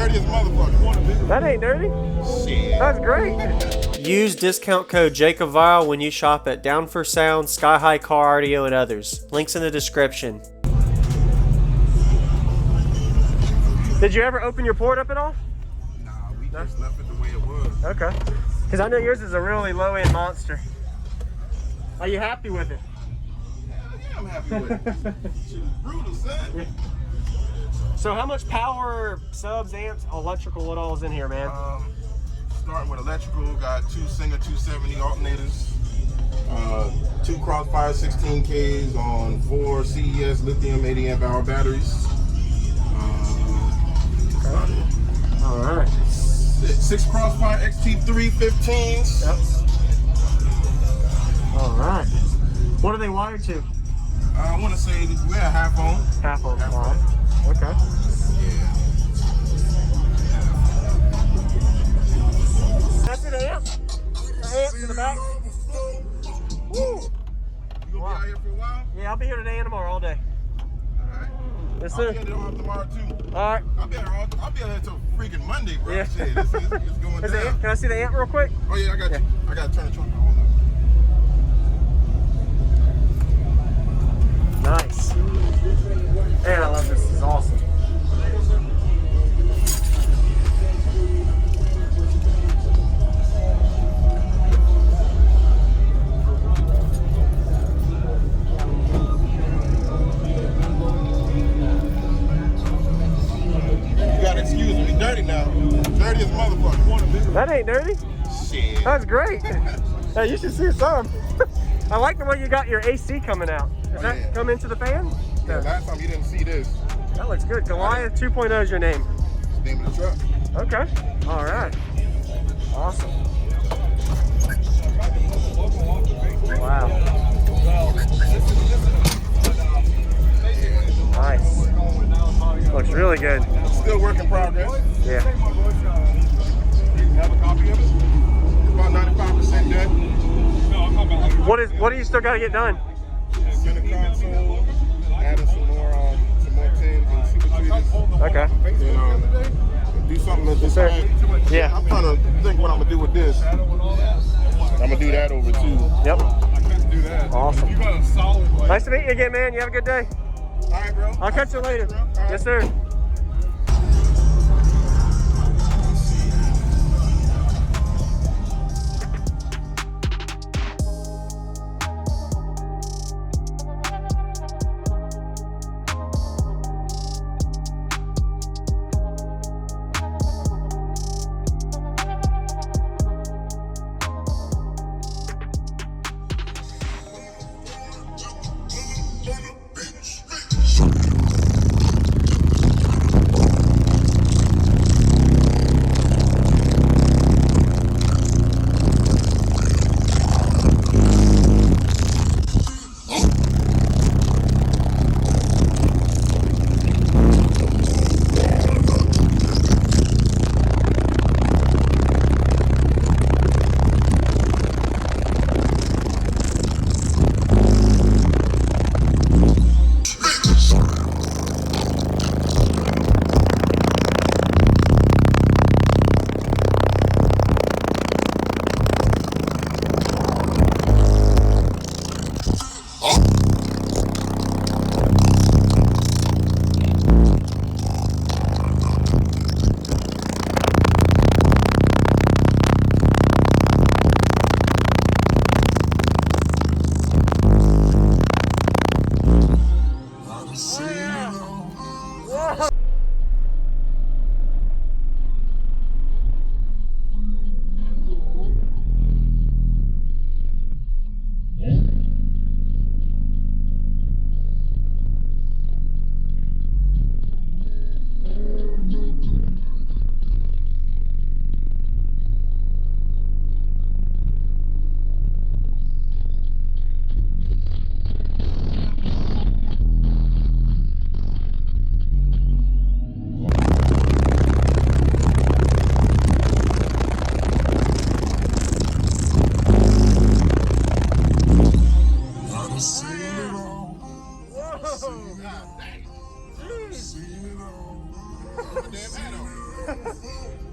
dirty as motherfucker. That ain't dirty. Shit. That's great. Use discount code JACOBVILE when you shop at Down for Sound, Sky High Car Audio, and others. Links in the description. Did you ever open your port up at all? Nah, we just left it the way it was. Okay. Because I know yours is a really low-end monster. Are you happy with it? Yeah, I'm happy with it. Shit is brutal, son. Yeah. So how much power, subs, amps, electrical, what all is in here, man? Starting with electrical, got 2 Singer 270 alternators, 2 Crossfire 16Ks on 4 CES lithium 80 amp hour batteries. All right. 6 Crossfire XT3 15s. Yep. All right. What are they wired to? I want to say we're at half on. Half on. Half All on. right. Okay. Yeah. That's an amp. Amps in the back. Woo. You gonna be out here for a while? Yeah, I'll be here today and tomorrow all day. Alright. Yes, I'll sir. be here tomorrow too. All right. I'll be out here till freaking Monday, bro. Yeah. Shit, it's going Is the down. amp, can I see the amp real quick? Oh yeah, I got you. I gotta turn the truck on. Nice. Man, I love this. This is awesome. You gotta excuse me, dirty now. Dirty as motherfucker. That ain't dirty. Shit. That's great. Hey, you should see some. I like the way you got your AC coming out. Does that yeah. come into the fan? Yeah, last time you didn't see this. That looks good. Goliath 2.0 is your name. It's the name of the truck. Okay. All right. Awesome. Wow. Nice. Looks really good. Still work in progress. Yeah. Have a copy of it? It's about 95% done. What do you still got to get done? Center console, adding some more tins and super tweeters. Okay. And do something with this. Yeah. I'm trying to think what I'm gonna do with this. I'm gonna do that over too. Yep. I couldn't do that. Awesome. You got a solid way. Nice to meet you again, man. You have a good day. All right, bro. I'll catch you later. Yes, sir.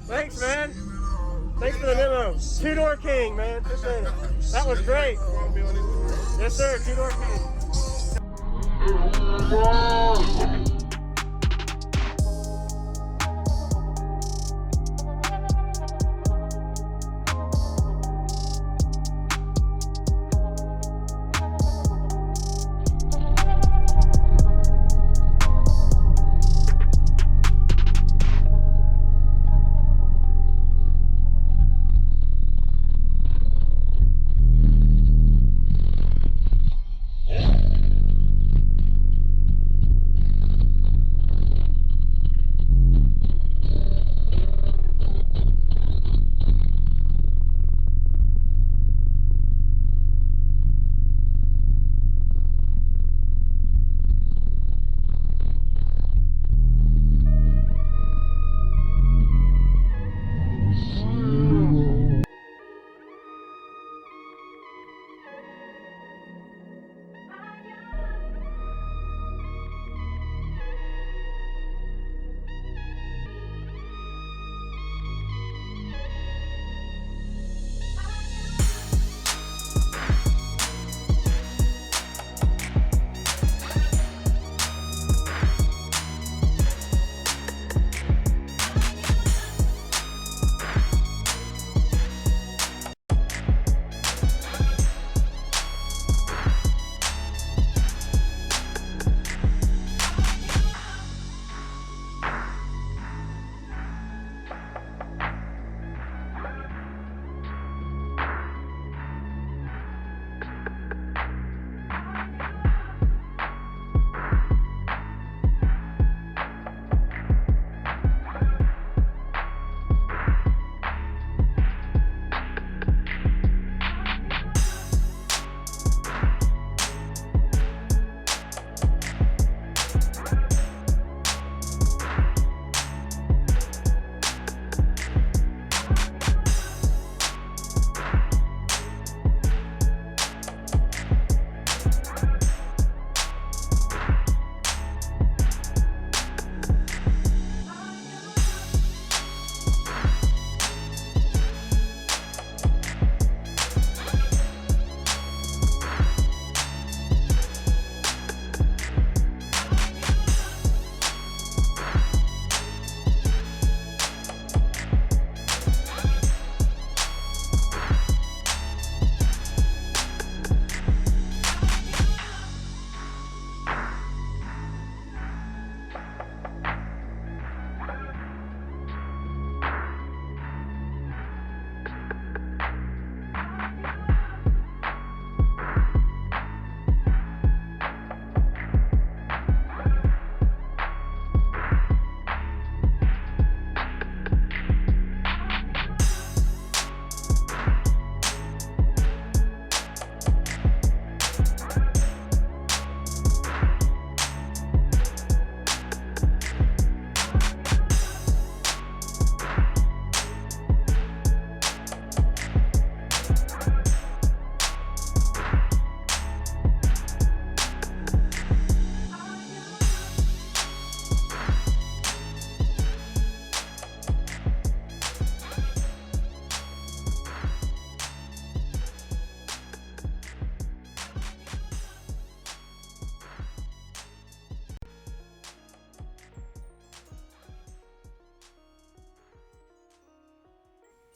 Thanks, man. Thanks for the memo. Two-door king, man. Appreciate it. That was great. Yes, sir. Two-door king.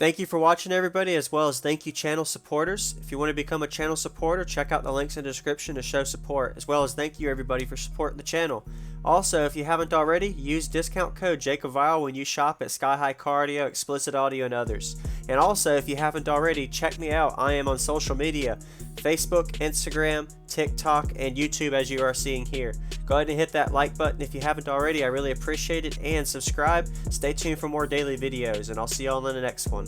Thank you for watching, everybody, as well as thank you channel supporters. If you want to become a channel supporter, check out the links in the description to show support, as well as thank you everybody for supporting the channel. Also, if you haven't already, use discount code JACOBVILE when you shop at Sky High Cardio, Explicit Audio, and others. And also, if you haven't already, check me out. I am on social media, Facebook, Instagram, TikTok, and YouTube, as you are seeing here. Go ahead and hit that like button if you haven't already. I really appreciate it. And subscribe. Stay tuned for more daily videos, and I'll see y'all in the next one.